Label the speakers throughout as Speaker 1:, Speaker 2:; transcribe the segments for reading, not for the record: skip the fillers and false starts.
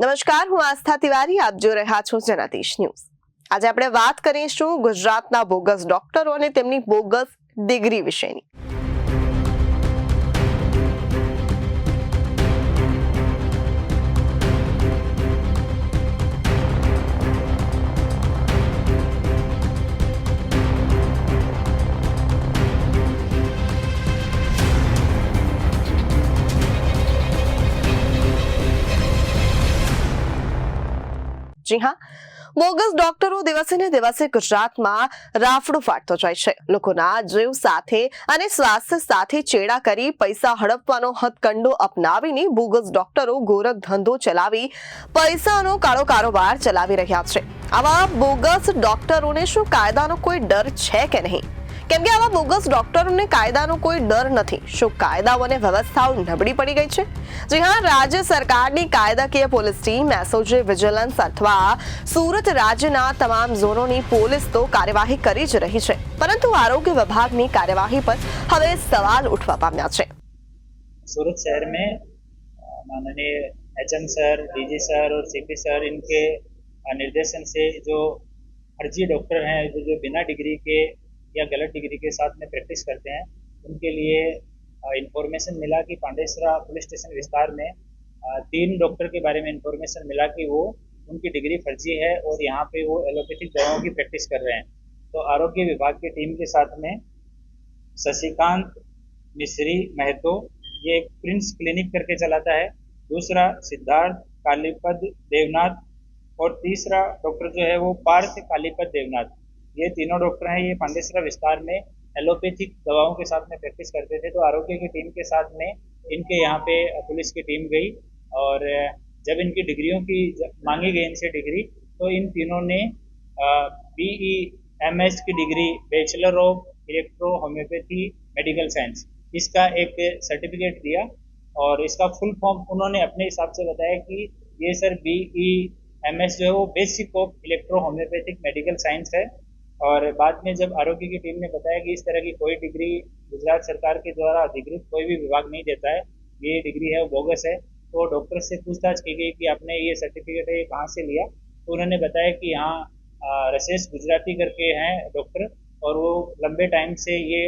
Speaker 1: નમસ્કાર, હું આસ્થા તિવારી. આપ જોઈ રહ્યા છો જનાદેશ ન્યૂઝ. આજે આપણે વાત કરીશું ગુજરાતના બોગસ ડોક્ટરો અને તેમની બોગસ ડિગ્રી વિશેની. જી હા, બોગસ ડોક્ટરો દિવસે ને દિવસે ગુજરાતમાં રાફડો ફાટતો જાય છે. લોકોના જીવ સાથે અને સ્વાસ્થ્ય સાથે ચેડા કરી પૈસા હડપવાનો હથકંડો અપનાવીને બોગસ ડોક્ટરો ગોરખ ધંધો ચલાવી પૈસાનો કાળો કારોબાર ચલાવી રહ્યા છે. આવા બોગસ ડોક્ટરોને શું કાયદાનો કોઈ ડર છે કે નહીં? કેમ કે આવા બોગસ ડોક્ટરોને કાયદાનો કોઈ ડર નથી. શું કાયદાઓ અને વ્યવસ્થાઓ નબળી પડી ગઈ છે? જી હા, રાજ્ય સરકારની કાયદાકીય પોલીસ ટીમ, એસઓજી, વિજિલન્સ અથવા સુરત રાજ્યના તમામ ઝોનોની પોલીસ તો કાર્યવાહી કરી જ રહી છે, પરંતુ આરોગ્ય વિભાગની કાર્યવાही पर હવે सवाल उठवा पाम्या છે.
Speaker 2: सूरत शहर में माननीय एचएम सर, डीजी सर और सीपी सर इनके निर्देशन से जो फर्जी डॉक्टर हैं जो बिना डिग्री के या गलत डिग्री के साथ में प्रैक्टिस करते हैं, उनके लिए इंफॉर्मेशन मिला कि पांडेसरा पुलिस स्टेशन विस्तार में 3 डॉक्टर के बारे में इंफॉर्मेशन मिला कि वो उनकी डिग्री फर्जी है और यहाँ पे वो एलोपैथिक दवाओं की प्रैक्टिस कर रहे हैं. तो आरोग्य विभाग की टीम के साथ में शशिकांत मिश्री महतो, ये एक प्रिंस क्लिनिक करके चलाता है, दूसरा सिद्धार्थ कालीपद देवनाथ और तीसरा डॉक्टर जो है वो पार्थ कालीपद देवनाथ. ये तीनों डॉक्टर हैं. ये पांडेसरा विस्तार में एलोपैथिक दवाओं के साथ में प्रैक्टिस करते थे. तो आरोग्य की टीम के साथ में इनके यहाँ पे पुलिस की टीम गई और जब इनकी डिग्रियों की मांगी गई इनसे डिग्री, तो इन तीनों ने BEMS की degree, bachelor of electro homeopathy medical science, इसका एक सर्टिफिकेट दिया और इसका फुल फॉर्म उन्होंने अपने हिसाब से बताया कि ये सर BEMS जो है वो basic of electro homeopathic medical science है. और बाद में जब आरोग्य की टीम ने बताया कि इस तरह की कोई डिग्री गुजरात सरकार के द्वारा अधिकृत कोई भी विभाग नहीं देता है, ये डिग्री है वो बोगस है, तो डॉक्टर से पूछताछ की गई कि आपने ये सर्टिफिकेट है ये कहाँ से लिया. तो उन्होंने बताया कि यहाँ रसेश गुजराती करके हैं डॉक्टर, और वो लंबे टाइम से ये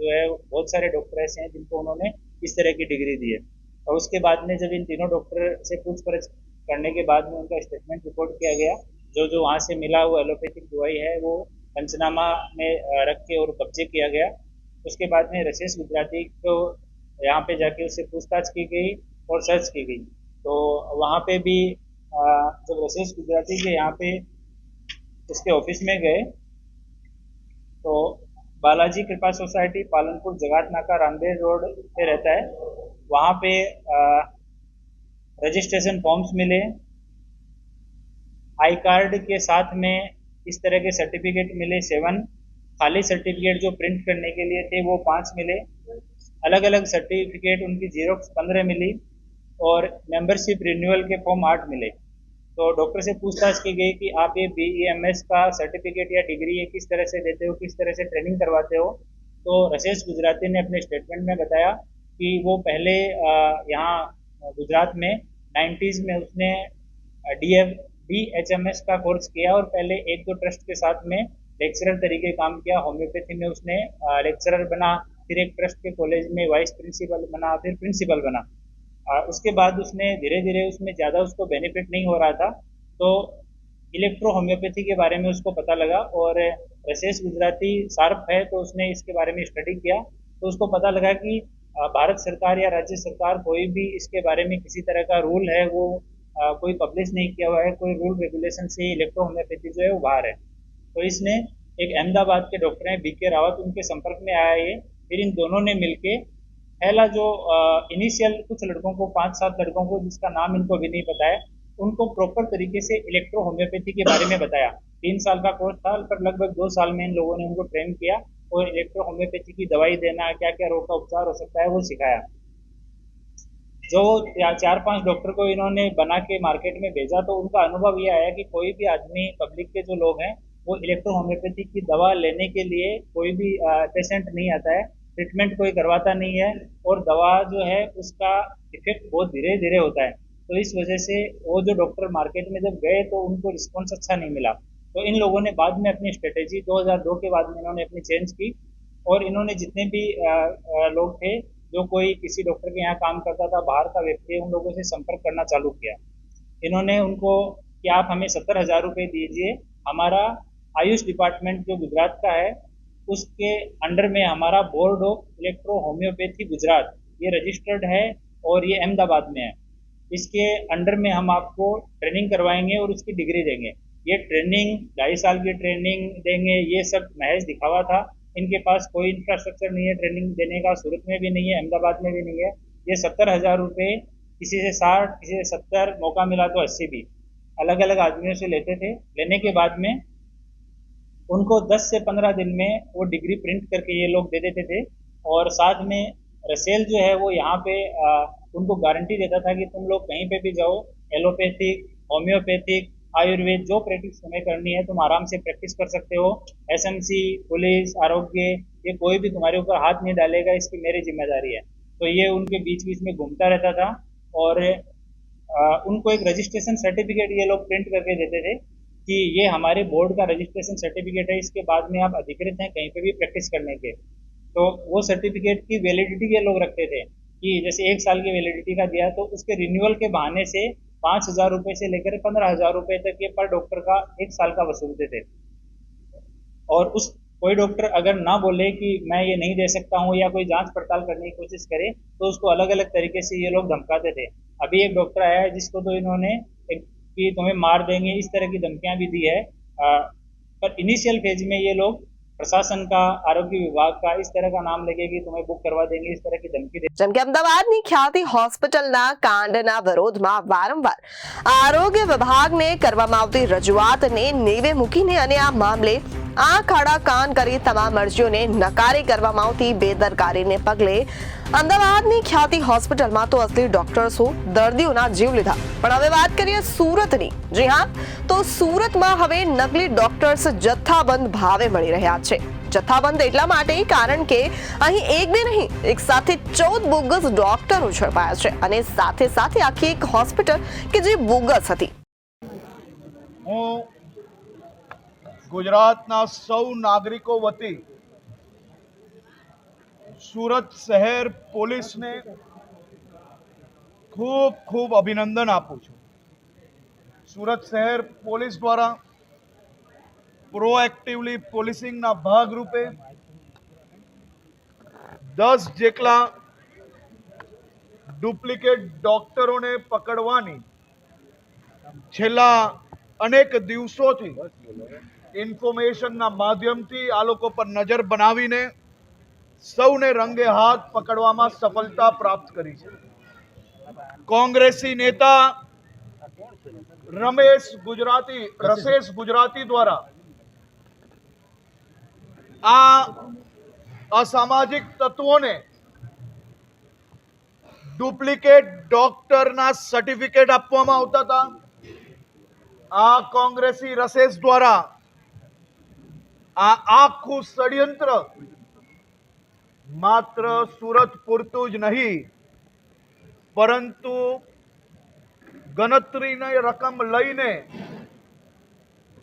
Speaker 2: जो है बहुत सारे डॉक्टर ऐसे हैं जिनको उन्होंने इस तरह की डिग्री दी है. और उसके बाद में जब इन तीनों डॉक्टर से पूछपरछ करने के बाद में उनका स्टेटमेंट रिकॉर्ड किया गया. जो वहाँ से मिला वो एलोपैथिक दवाई है वो पंचनामा में रख के और कब्जे किया गया. उसके बाद में रसेश गुजराती को यहाँ पे जाके उससे पूछताछ की गई और सर्च की गई. तो वहाँ पे भी जब रसेश गुजराती के यहाँ पे उसके ऑफिस में गए तो बालाजी कृपा सोसाइटी पालनपुर जगात नाका रामदेव रोड पे रहता है. वहाँ पे रजिस्ट्रेशन फॉर्म्स मिले, आई कार्ड के साथ में इस तरह के सर्टिफिकेट मिले 7, खाली सर्टिफिकेट जो प्रिंट करने के लिए थे वो 5 मिले, अलग अलग सर्टिफिकेट उनकी जीरोक्स 15 मिली और मेंबरशिप रिन्यूअल के फॉर्म 8 मिले. तो डॉक्टर से पूछताछ की गई कि आप ये BEMS का सर्टिफिकेट या डिग्री ये किस तरह से देते हो, किस तरह से ट्रेनिंग करवाते हो. तो रसेश गुजराती ने अपने स्टेटमेंट में बताया कि वो पहले यहाँ गुजरात में 90s में उसने DHMS का कोर्स किया और पहले 1-2 ट्रस्ट के साथ में लेक्चरर तरीके काम किया. होम्योपैथी में उसने लेक्चरर बना, फिर एक ट्रस्ट के कॉलेज में वाइस प्रिंसिपल बना, फिर प्रिंसिपल बना. उसके बाद उसने धीरे धीरे उसमें ज़्यादा उसको बेनिफिट नहीं हो रहा था, तो इलेक्ट्रो होम्योपैथी के बारे में उसको पता लगा और रसेश गुजराती शार्प है तो उसने इसके बारे में स्टडी किया. तो उसको पता लगा कि भारत सरकार या राज्य सरकार कोई भी इसके बारे में किसी तरह का रूल है वो कोई पब्लिश नहीं किया हुआ है, कोई रूल रेगुलेशन से इलेक्ट्रो होम्योपैथी जो है वो बाहर है. तो इसने एक अहमदाबाद के डॉक्टर हैं BK रावत, उनके संपर्क में आया ये. फिर इन दोनों ने मिलके पहला जो इनिशियल कुछ लड़कों को 5-7 लड़कों को जिसका नाम इनको भी नहीं पता है, उनको प्रॉपर तरीके से इलेक्ट्रो होम्योपैथी के बारे में बताया. 3 साल का कोर्स था पर लगभग 2 साल में इन लोगों ने उनको ट्रेन किया और इलेक्ट्रो होम्योपैथी की दवाई देना, क्या क्या रोग का उपचार हो सकता है वो सिखाया. जो 4-5 डॉक्टर को इन्होंने बना के मार्केट में भेजा तो उनका अनुभव ये आया कि कोई भी आदमी, पब्लिक के जो लोग हैं वो इलेक्ट्रो होम्योपैथी की दवा लेने के लिए कोई भी पेशेंट नहीं आता है, ट्रीटमेंट कोई करवाता नहीं है और दवा जो है उसका इफेक्ट बहुत धीरे धीरे होता है. तो इस वजह से वो जो डॉक्टर मार्केट में जब गए तो उनको रिस्पॉन्स अच्छा नहीं मिला। तो इन लोगों ने बाद में अपनी स्ट्रेटेजी 2002 के बाद में इन्होंने अपनी चेंज की और इन्होंने जितने भी लोग थे जो कोई किसी डॉक्टर के यहाँ काम करता था, बाहर का व्यक्ति है, उन लोगों से संपर्क करना चालू किया। इन्होंने उनको कि आप हमें 70,000 रुपये दीजिए, हमारा आयुष डिपार्टमेंट जो गुजरात का है उसके अंडर में हमारा board of electro homeopathy Gujarat ये रजिस्टर्ड है और ये अहमदाबाद में है। इसके अंडर में हम आपको ट्रेनिंग करवाएंगे और उसकी डिग्री देंगे। ये ट्रेनिंग 2.5 साल की ट्रेनिंग देंगे, ये सब महज दिखावा था। इनके पास कोई इंफ्रास्ट्रक्चर नहीं है ट्रेनिंग देने का, सूरत में भी नहीं है, अहमदाबाद में भी नहीं है। ये 70,000 रुपये किसी से 60, किसी से 70, मौका मिला तो 80 भी अलग अलग आदमियों से लेते थे। लेने के बाद में उनको 10 से 15 दिन में वो डिग्री प्रिंट करके ये लोग दे देते थे और साथ में रसेल जो है वो यहाँ पे उनको गारंटी देता था कि तुम लोग कहीं पे भी जाओ, एलोपैथिक, होम्योपैथिक, आयुर्वेद जो प्रैक्टिस तुम्हें करनी है तुम आराम से प्रैक्टिस कर सकते हो। एसएमसी, पुलिस, आरोग्य ये कोई भी तुम्हारे ऊपर हाथ नहीं डालेगा, इसकी मेरी जिम्मेदारी है। तो ये उनके बीच बीच में घूमता रहता था और उनको एक रजिस्ट्रेशन सर्टिफिकेट ये लोग प्रिंट करके देते थे कि ये हमारे बोर्ड का रजिस्ट्रेशन सर्टिफिकेट है, इसके बाद में आप अधिकृत हैं कहीं पे भी प्रैक्टिस करने के। तो वो सर्टिफिकेट की वैलिडिटी ये लोग रखते थे कि जैसे 1 साल की वैलिडिटी का दिया तो उसके रिन्यूअल के बहाने से 5,000 रुपये से लेकर 15,000 रुपये तक ये पर डॉक्टर का 1 साल का वसूलते थे। और उस कोई डॉक्टर अगर ना बोले कि मैं ये नहीं दे सकता हूँ या कोई जांच पड़ताल करने की कोशिश करे तो उसको अलग अलग तरीके से ये लोग धमकाते थे। अभी एक डॉक्टर आया है जिसको तो इन्होंने कि तुम्हें मार देंगे इस तरह की धमकियां भी दी है। पर इनिशियल फेज में ये लोग प्रशासन का, आरोग्य विभाग का इस तरह का नाम लेके कि तुम्हें बुक करवा देंगे, इस तरह की धमकी दे।
Speaker 1: જેમ કે અમદાવાદની ખ્યાતિ હોસ્પિટલના કાંડના વિરોધમાં વારંવાર આરોગ્ય વિભાગને કરવામાં આવતી રજૂઆતને નેવે મૂકીને અને આ મામલે આંખ આડા કાન કરી તમામ અરજીઓને નકારી કરવામાં આવતી બેદરકારીને પગલે અમદાવાદની ખ્યાતિ હોસ્પિટલમાં તો અસલી ડોક્ટર્સો દર્દીઓના જીવ લીધા। પણ હવે વાત કરીએ સુરતની। જી હા, તો સુરતમાં હવે નકલી ડોક્ટર્સ જથ્થાબંધ ભાવે મળી રહ્યા છે। જથ્થાબંધ એટલા માટે કારણ કે અહીં એક બે નહીં, એક સાથે 14 બોગસ ડોક્ટરો ઝડપાયા છે અને સાથે સાથે આખી એક હોસ્પિટલ કે જે બોગસ હતી।
Speaker 3: હું ગુજરાતના સૌ નાગરિકો વતી સુરત શહેર પોલીસને ખૂબ ખૂબ અભિનંદન આપું છું। સુરત શહેર પોલીસ દ્વારા પ્રોએક્ટિવલી પોલીસિંગના ભાગરૂપે 10 જેટલા ડુપ્લિકેટ ડોક્ટરોને પકડવાની છેલ્લા અનેક દિવસોથી ઇન્ફોર્મેશનના માધ્યમથી આ લોકો પર નજર બનાવીને સૌને રંગે હાથ પકડવામાં સફળતા પ્રાપ્ત કરી છે। કોંગ્રેસી નેતા રસેશ ગુજરાતી દ્વારા આ અસામાજિક તત્વોને ડુપ્લિકેટ ડોક્ટરના સર્ટિફિકેટ આપવામાં આવતા હતા। આ કોંગ્રેસી રસેશ દ્વારા આ આખું ષડયંત્ર માત્ર સુરત પૂરતું જ નહીં પરંતુ ગણતરીની રકમ લઈને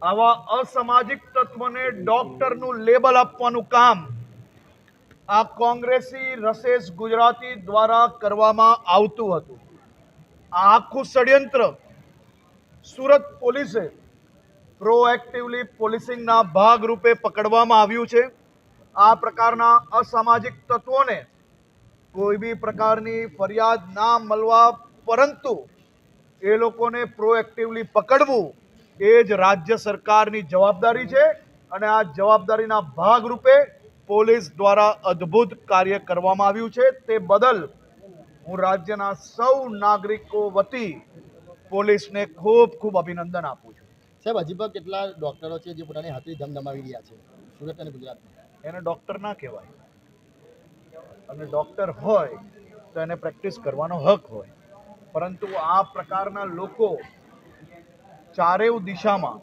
Speaker 3: આવા અસામાજિક તત્વોને ડોક્ટરનું લેબલ આપવાનું કામ આ કોંગ્રેસી રસેશ ગુજરાતી દ્વારા કરવામાં આવતું હતું। આ આખું ષડયંત્ર સુરત પોલીસે પ્રોએક્ટિવલી પોલીસિંગના ભાગરૂપે પકડવામાં આવ્યું છે। આ પ્રકારના અસામાજિક તત્વોને કોઈ બી પ્રકારની ફરિયાદ ના મળવા પરંતુ એ લોકોને પ્રોએક્ટિવલી પકડવું એ જ રાજ્ય સરકારની જવાબદારી છે અને આ જવાબદારીના ભાગરૂપે પોલીસ દ્વારા અદ્ભુત કાર્ય કરવામાં આવ્યું છે। તે બદલ હું રાજ્યના સૌ નાગરિકો વતી પોલીસને ખૂબ ખૂબ અભિનંદન આપું છું।
Speaker 4: સાહેબ, હજી પણ કેટલા ડોક્ટરો છે જે પોતાની હાથે ધમધમાવી રહ્યા છે સુરત અને ગુજરાતમાં?
Speaker 3: એને ડૉક્ટર ના કહેવાય અને ડૉક્ટર હોય તો એને પ્રેક્ટિસ કરવાનો હક હોય પરંતુ આ પ્રકારના લોકો ચારેય દિશામાં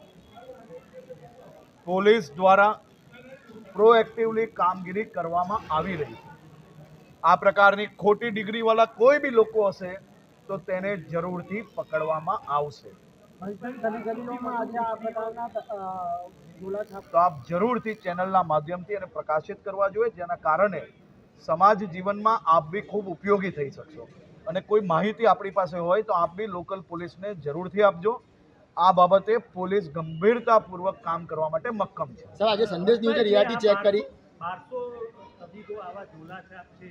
Speaker 3: પોલીસ દ્વારા પ્રોએક્ટિવલી કામગીરી કરવામાં આવી રહી છે। આ પ્રકારની ખોટી ડિગ્રીવાળા કોઈ બી લોકો હશે તો તેને જરૂરથી પકડવામાં આવશે. તો આપ જરૂરથી ચેનલના માધ્યમથી એને પ્રકાશિત કરવા જોઈએ, જેના કારણે સમાજ જીવનમાં આપ બી ખૂબ ઉપયોગી થઈ શકશો. અને કોઈ માહિતી આપણી પાસે હોય તો આપ બી લોકલ પોલીસને જરૂરથી આપજો. આ બાબતે પોલીસ ગંભીરતાપૂર્વક કામ કરવા માટે મક્કમ છે.
Speaker 4: સર, આજે સંદેશ ન્યૂઝે રિયાલિટી ચેક કરી
Speaker 5: 1200 તબીબો આવા ઝોલાછાપ છે,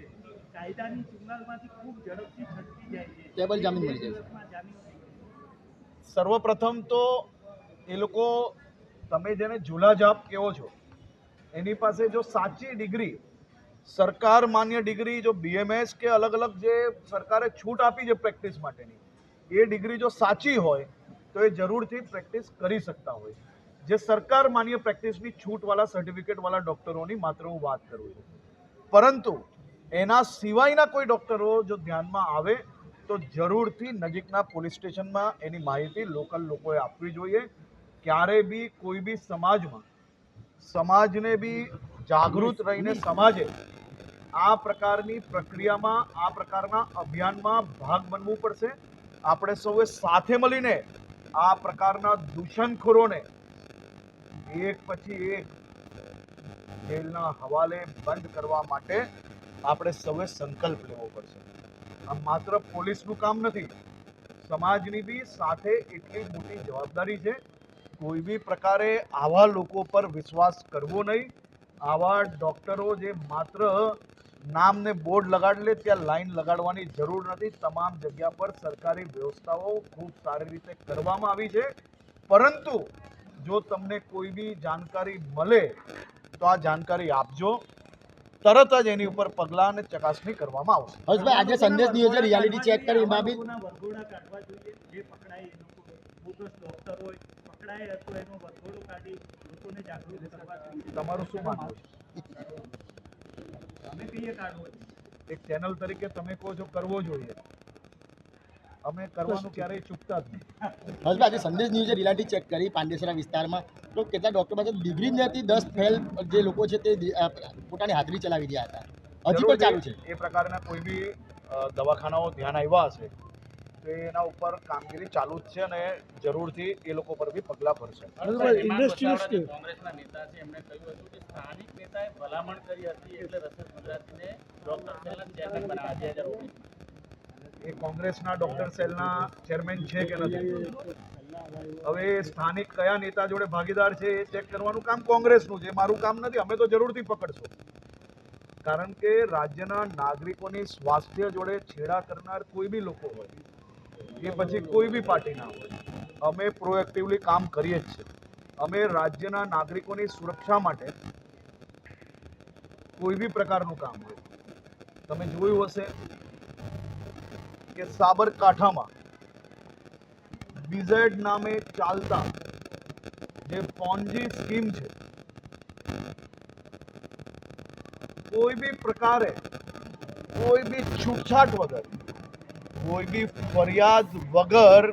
Speaker 5: કાયદાની ચુંગાલમાંથી ખૂબ ઝડપથી છટકી જાય છે,
Speaker 4: ટેબલ જામીન મળી જાય છે.
Speaker 5: દિવસમાં જામીન થઈ જાય.
Speaker 3: સર્વપ્રથમ તો એ લોકો, તમે જેને ઝોલાઝાપ કહો છો, એની પાસે જો સાચી ડિગ્રી, સરકાર માન્ય ડિગ્રી, જો BMS કે અલગ અલગ જે સરકારે છૂટ આપી છે પ્રેક્ટિસ માટેની, એ ડિગ્રી જો સાચી હોય તો એ જરૂરથી પ્રેક્ટિસ કરી શકતા હોય. જે સરકાર માન્ય પ્રેક્ટિસની છૂટવાળા સર્ટિફિકેટવાળા ડૉક્ટરોની માત્ર હું વાત કરું છું. પરંતુ એના સિવાયના કોઈ ડૉક્ટરો જો ધ્યાનમાં આવે તો જરૂરથી નજીકના પોલીસ સ્ટેશનમાં એની માહિતી લોકલ લોકોએ આપવી જોઈએ. ક્યારે બી કોઈ બી સમાજને બી જાગૃત રહીને સમાજે આ પ્રકારની પ્રક્રિયામાં, આ પ્રકારના અભિયાનમાં ભાગ બનવું પડશે. આપણે સૌએ સાથે મળીને આ પ્રકારના દૂષણખોરોને એક પછી એક જેલના હવાલે બંધ કરવા માટે આપણે સૌએ સંકલ્પ લેવો પડશે. આ માત્ર પોલીસનું કામ નથી, સમાજની બી સાથે એટલી મોટી જવાબદારી છે. કોઈ બી પ્રકારે આવા લોકો પર વિશ્વાસ કરવો નહીં. આવા ડૉક્ટરો જે માત્ર નામને બોર્ડ લગાડી લે, ત્યાં લાઈન લગાડવાની જરૂર નથી. તમામ જગ્યા પર સરકારી વ્યવસ્થાઓ ખૂબ સારી રીતે કરવામાં આવી છે. પરંતુ જો તમને કોઈ બી જાણકારી મળે તો આ જાણકારી આપજો. તરત જ એની ઉપર પગલાં અને ચકાસણી કરવામાં આવશે.
Speaker 4: હર્ષભાઈ, આજે સંદેશ ન્યૂઝે રિયાલિટી ચેક કરી, એમાં બી
Speaker 5: લોકોના વરઘોડા કાઢવા જોઈએ. જે પકડાય એ લોકો બોગસ ડૉક્ટર હોય, પકડાય તો એનો વરઘોડો કાઢી લોકોને જાગૃત કરવા જોઈએ.
Speaker 3: તમારું શું માનવું છે?
Speaker 5: અમે કહીએ કાઢવો છે.
Speaker 3: એક ચેનલ તરીકે તમે કહો છો કરવો જોઈએ, અમે કરવાનું ક્યારેય ચૂકતા જ નહીં.
Speaker 4: હર્ષભાઈ, આજે સંદેશ ન્યૂઝે રિયાલિટી ચેક કરી પાંડેસરા વિસ્તારમાં, તો કેટલા ડૉક્ટર પાસે ડિગ્રી જ નથી, 10 ફેલ જે લોકો છે તે પોતાની હાજરી ચલાવી રહ્યા હતા. હજી પણ ચાલુ છે.
Speaker 3: એ પ્રકારના કોઈ બી દવાખાનાઓ ધ્યાન આવ્યા હશે તો એના ઉપર કામગીરી ચાલુ જ છે અને જરૂરથી એ લોકો પર બી પગલાં ભરશે.
Speaker 6: કોંગ્રેસના નેતા છે, એમણે કહ્યું હતું કે સ્થાનિક નેતાએ ભલામણ કરી હતી એટલે રસેસ ગુજરાતીને ડોક્ટર સેલના ચેરમેન બનાવ્યા 2019.
Speaker 3: એ કોંગ્રેસના ડૉક્ટર સેલના ચેરમેન છે કે નથી, હવે સ્થાનિક કયા નેતા જોડે ભાગીદાર છે એ ચેક કરવાનું કામ કોંગ્રેસનું છે, મારું કામ નથી. અમે તો જરૂરથી પકડશું, કારણ કે રાજ્યના નાગરિકોની સ્વાસ્થ્ય જોડે છેડા કરનાર કોઈ બી લોકો હોય, એ પછી કોઈ બી પાર્ટીના હોય, અમે પ્રોએક્ટિવલી કામ કરીએ જ છીએ. અમે રાજ્યના નાગરિકોની સુરક્ષા માટે કોઈ બી પ્રકારનું કામ હોય, તમે જોયું હશે કે સાબરકાંઠામાં બીઝેડ નામે ચાલતા જે પોન્જી સ્કીમ છે, કોઈ બી પ્રકારે, કોઈ બી છૂટછાટ વગર, કોઈ બી ફરિયાદ વગર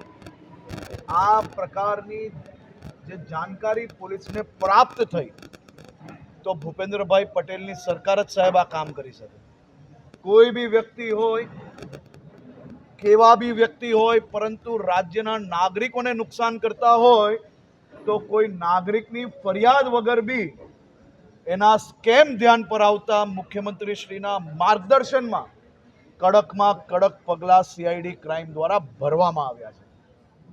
Speaker 3: આ પ્રકારની જે જાણકારી પોલીસને પ્રાપ્ત થઈ તો ભૂપેન્દ્રભાઈ પટેલની સરકાર જ સાહેબ આ કામ કરી શકે. કોઈ બી વ્યક્તિ હોય, કેવા બી વ્યક્તિ હોય, પરંતુ રાજ્યના નાગરિકોને નુકસાન કરતા હોય તો કોઈ નાગરિકની ફરિયાદ વગર બી એના સ્કેમ ધ્યાન પર આવતા મુખ્યમંત્રીશ્રીના માર્ગદર્શનમાં કડકમાં કડક પગલાં CID ક્રાઇમ દ્વારા ભરવામાં આવ્યા છે.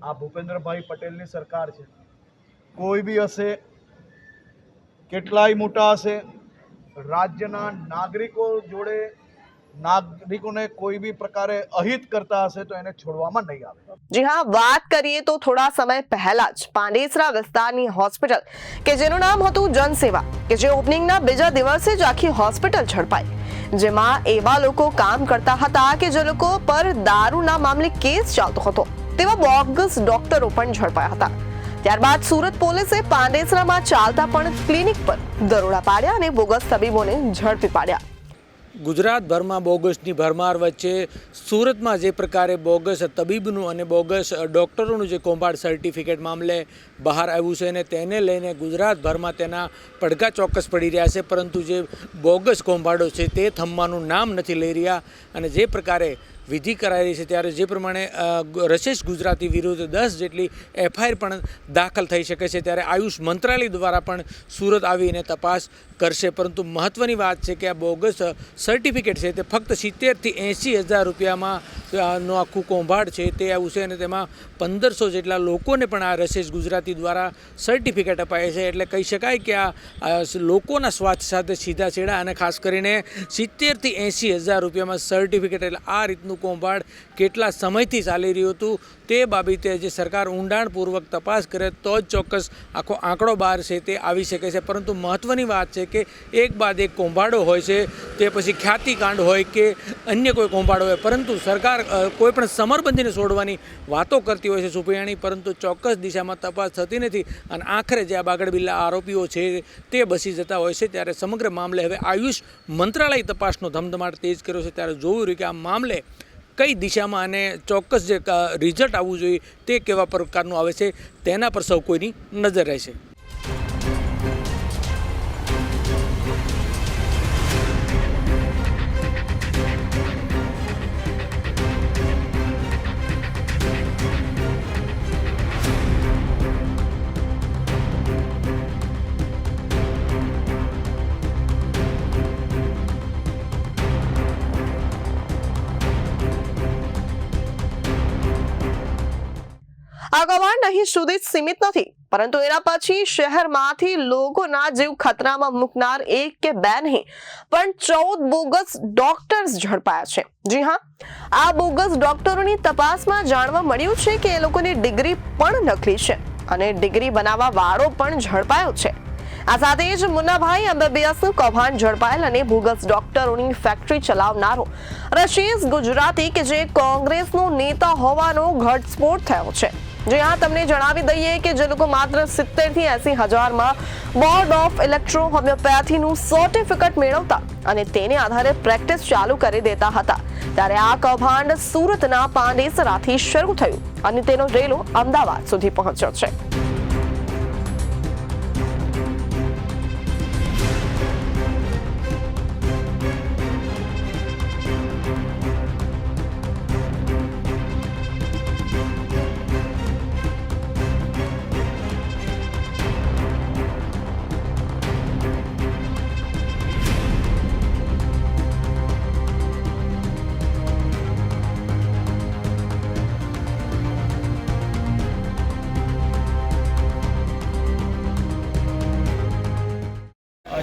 Speaker 3: આ ભૂપેન્દ્રભાઈ પટેલની સરકાર છે. કોઈ બી હશે, કેટલાય મોટા હશે, રાજ્યના નાગરિકો જોડે, નાગરિકોને કોઈ બી પ્રકારે અહિત કરતા હશે તો એને છોડવામાં નહીં આવે.
Speaker 1: જી હા, વાત કરીએ તો થોડા સમય પહેલા જ પાંડેસરા વિસ્તારની હોસ્પિટલ કે જેનું નામ હતું જનસેવા, કે જે ઓપનિંગના બીજા દિવસે જ આખી હોસ્પિટલ ઝડપાઈ, જેમાં એવા લોકો કામ કરતા હતા કે જે લોકો પર દારૂના મામલે કેસ ચાલતો હતો, તેવા બોગસ ડોક્ટરો પણ ઝડપાયા હતા. ત્યારબાદ સુરત પોલીસે પાંડેસરામાં ચાલતા પણ ક્લિનિક પર દરોડા પાડ્યા અને બોગસ તબીબોને ઝડપી પાડ્યા.
Speaker 7: ગુજરાતભરમાં બોગસની ભરમાર વચ્ચે સુરતમાં જે પ્રકારે બોગસ તબીબનું અને બોગસ ડૉક્ટરોનું જે કૌભાંડ સર્ટિફિકેટ મામલે બહાર આવ્યું છે અને તેને લઈને ગુજરાતભરમાં તેના પડઘા ચોક્કસ પડી રહ્યા છે, પરંતુ જે બોગસ કૌભાંડો છે તે થમવાનું નામ નથી લઈ રહ્યા. અને જે પ્રકારે વિધિ કરાઈ રહી છે ત્યારે જે પ્રમાણે રસેશ ગુજરાતી વિરુદ્ધ 10 જેટલી FIR પણ દાખલ થઈ શકે છે ત્યારે આયુષ મંત્રાલય દ્વારા પણ સુરત આવીને તપાસ કરશે. પરંતુ મહત્ત્વની વાત છે કે આ બોગસ સર્ટિફિકેટ છે તે ફક્ત 70,000 થી 80,000 રૂપિયામાં નું આખું કૌભાંડ છે તે આવ્યું છે અને તેમાં 1500 જેટલા લોકોને પણ આ રસેશ ગુજરાતી દ્વારા સર્ટિફિકેટ અપાય છે. એટલે કહી શકાય કે આ લોકોના સ્વાસ્થ્ય સાથે સીધા છેડા અને ખાસ કરીને 70,000 થી 80,000 રૂપિયામાં સર્ટિફિકેટ, એટલે આ રીતનું કૌભાંડ કેટલા સમયથી ચાલી રહ્યું હતું તે બાબતે જે સરકાર ઊંડાણપૂર્વક તપાસ કરે તો જ ચોક્કસ આખો આંકડો બહાર છે તે આવી શકે છે. પરંતુ મહત્ત્વની વાત છે કે એક બાદ એક કૌભાંડો હોય છે, તે પછી ખ્યાતિકાંડ હોય કે અન્ય કોઈ કૌભાંડ હોય, પરંતુ સરકાર કોઈ પણ સમરબંધીને છોડવાની વાતો કરતી હોય છે સુપૈયાણી, પરંતુ ચોક્કસ દિશામાં તપાસ થતી નથી અને આખરે જે આ બાગડબિલ્લા આરોપીઓ છે તે બસી જતા હોય છે. ત્યારે સમગ્ર મામલે હવે આયુષ મંત્રાલય તપાસનો ધમધમાટ તેજ કર્યો છે. ત્યારે જોવું રહ્યું કે આ મામલે કઈ દિશામાં અને ચોક્કસ જે રિઝલ્ટ આવવું જોઈએ તે કેવા પ્રકારનું આવે છે તેના પર સૌ કોઈની નજર રહેશે.
Speaker 1: આ કૌભાંડ અહીં સુધી જ સીમિત નથી, પરંતુ એના પછી શહેરમાંથી લોકોના જીવ ખતરામાં મૂકનાર એક કે બે નહીં પણ 14 બોગસ ડોક્ટર્સ ઝડપાયા છે. જી હા, આ બોગસ ડોક્ટરોની તપાસમાં જાણવા મળ્યું છે કે એ લોકોની ડિગ્રી પણ નકલી છે અને ડિગ્રી બનાવવા વાળો પણ ઝડપાયો છે. આ સાથે જ મુન્નાભાઈ MBBSનું કૌભાંડ ઝડપાયેલ અને બોગસ ડોક્ટરોની ફેક્ટરી ચલાવનારો રશીસ ગુજરાતી કે જે કોંગ્રેસનો નેતા હોવાનો ઘટસ્ફોટ થયો છે. જે આ તમને જણાવી દઈએ કે જે લોકો માત્ર 70,000 થી 80,000માં બોર્ડ ઓફ ઇલેક્ટ્રો હોમિયોપેથીનું સર્ટિફિકેટ મેળવતા અને તેને આધારે પ્રેક્ટિસ ચાલુ કરી દેતા હતા, ત્યારે આ કૌભાંડ સુરતના પાંડેસરાથી શરૂ થયું અને તેનો રેલો અમદાવાદ સુધી પહોંચ્યો છે.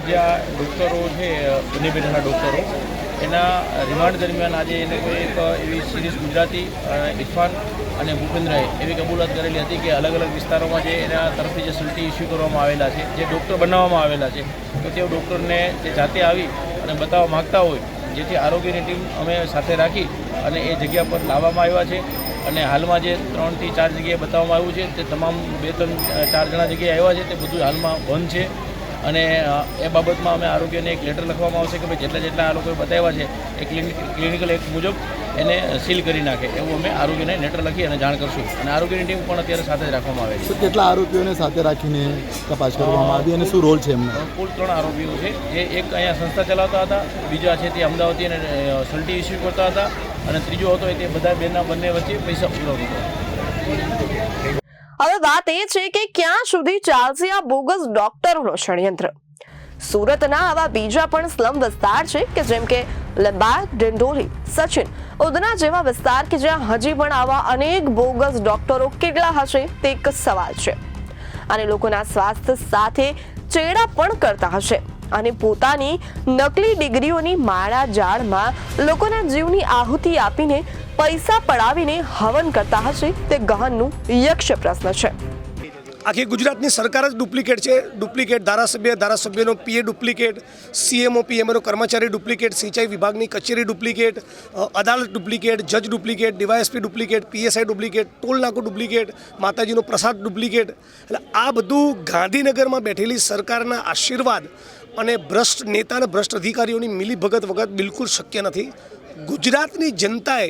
Speaker 6: જે આ ડૉક્ટરો છે બંને પેઢીના ડૉક્ટરો એના રિમાન્ડ દરમિયાન આજે એને કોઈ એક એવી સિરીઝ ગુજરાતી ઇરફાન અને ભૂપેન્દ્રએ એવી કબૂલાત કરેલી હતી કે અલગ અલગ વિસ્તારોમાં જે એના તરફથી જે સલ્ટી ઇસ્યુ કરવામાં આવેલા છે, જે ડૉક્ટર બનાવવામાં આવેલા છે, તો તે ડૉક્ટરને જે જાતે આવી અને બતાવવા માગતા હોય, જેથી આરોગ્યની ટીમ અમે સાથે રાખી અને એ જગ્યા પર લાવવામાં આવ્યા છે. અને હાલમાં જે 3 થી 4 જગ્યાએ બતાવવામાં આવ્યું છે તે તમામ 2, 3, 4 જણા જગ્યાએ આવ્યા છે તે બધું હાલમાં બંધ છે. અને એ બાબતમાં અમે આરોગ્યને એક લેટર લખવામાં આવશે કે ભાઈ જેટલા આ લોકોએ બતાવ્યા છે એ ક્લિનિકલ એક્ટ મુજબ એને સીલ કરી નાખે એવું અમે આરોગ્યને લેટર લખી અને જાણ કરશું. અને આરોગ્યની ટીમ પણ અત્યારે સાથે જ રાખવામાં આવે છે.
Speaker 8: કેટલા આરોપીઓને સાથે રાખીને તપાસ કરવામાં આવી અને શું રોલ છે એમનો?
Speaker 6: કુલ 3 આરોપીઓ છે. જે એક અહીંયા સંસ્થા ચલાવતા હતા, બીજા છે તે અમદાવાદથી અને સલ્ટી ઇસ્યુ કરતા હતા અને ત્રીજો હતો તે બધા બંને વચ્ચે પૈસા ઉઘરાવતો હતો.
Speaker 1: હવે વાત એ છે કે ક્યાં સુધી ચાલશે આ બોગસ ડોક્ટરોનો ષડયંત્ર. સુરતના આવા બીજા પણ સ્લમ વિસ્તાર છે કે જેમ કે લંબાડ, ડિંડોલી, સચિન, ઉધના જેવા વિસ્તાર કે જ્યાં હજી પણ આવા અનેક બોગસ ડોક્ટરો કેટલા હશે તે એક સવાલ છે અને લોકોના સ્વાસ્થ્ય સાથે ચેડા પણ કરતા હશે અને પોતાની નકલી ડિગ્રીઓની માળા જાળમાં લોકોના જીવની આહુતિ આપીને પૈસા પડાવીને હવન કરતા હશે તે ગહનનું યક્ષ પ્રશ્ન છે.
Speaker 9: આખી ગુજરાતની સરકાર જ ડુપ્લિકેટ છે. ડુપ્લિકેટ ધારાસભ્યનો PA ડુપ્લિકેટ, CMO PMO કર્મચારી ડુપ્લિકેટ, સિંચાઈ વિભાગની કચેરી ડુપ્લિકેટ, અદાલત ડુપ્લિકેટ, જજ duplicate, DYSP duplicate, PSI duplicate, toll નાકો ડુપ્લિકેટ, માતાજીનો પ્રસાદ ડુપ્લિકેટ. એટલે આ બધું ગાંધીનગરમાં બેઠેલી સરકારના આશીર્વાદ અને ભ્રષ્ટ નેતા અને ભ્રષ્ટ અધિકારીઓની મિલીભગત વગર બિલકુલ શક્ય નથી. ગુજરાતની જનતાએ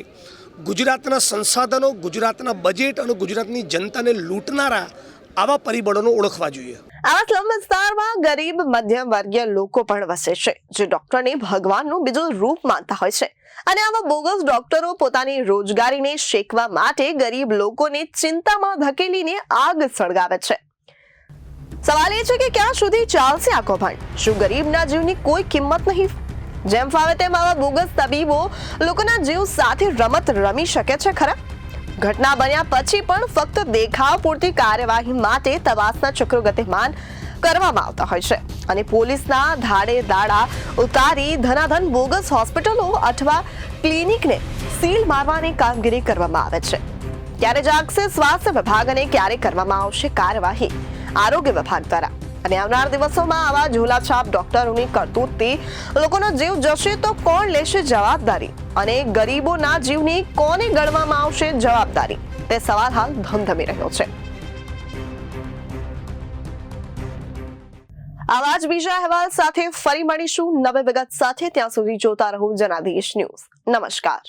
Speaker 9: ગુજરાતના સંસાધનો, ગુજરાતના બજેટ અને ગુજરાતની જનતાને લૂંટનારા આવા પરિબળોને ઓળખવા જોઈએ.
Speaker 1: આવા સ્લમ વિસ્તારમાં ગરીબ મધ્યમ વર્ગીય લોકો પણ વસે છે, જે ડોક્ટરને ભગવાનનું બીજું રૂપ માનતા હોય છે અને આવા બોગસ ડોક્ટરો પોતાની રોજગારીને શેકવા માટે ગરીબ લોકોને ચિંતામાં ધકેલીને આગ સળગાવે છે. સવાલ એ છે કે ક્યાં સુધી ચાલશે આ કૌભાંડ? શું ગરીબના જીવની કોઈ કિંમત નહીં? જેમ ફાવે તેમ આવા બોગસ તબીબો લોકોના જીવ સાથે રમત રમી શકે છે ખરા? ઘટના બન્યા પછી પણ ફક્ત દેખાવ પૂરતી કાર્યવાહી માટે તપાસના ચક્રો ગતિમાન કરવામાં આવતા હોય છે અને પોલીસના ધાડે દાડા ઉતારી ધનાધન બોગસ હોસ્પિટલો અથવા ક્લિનિકને સીલ મારવાની કામગીરી કરવામાં આવે છે. ક્યારે જાગશે સ્વાસ્થ્ય વિભાગ અને ક્યારે કરવામાં આવશે કાર્યવાહી આરોગ્ય વિભાગ દ્વારા? અને આવનાર દિવસોમાં આવા ઝોલાછાપ ડોક્ટરોની કરતૂતથી લોકોનો જીવ જશે તો કોણ લેશે જવાબદારી અને ગરીબોના જીવની કોને ગણવામાં આવશે જવાબદારી? તે સવાલ હાલ ધમધમી રહ્યો છે. આવા જ બીજા અહેવાલ સાથે ફરી મળીશું નવી વિગત સાથે. ત્યાં સુધી જોતા રહો જનાદેશ ન્યૂઝ. નમસ્કાર.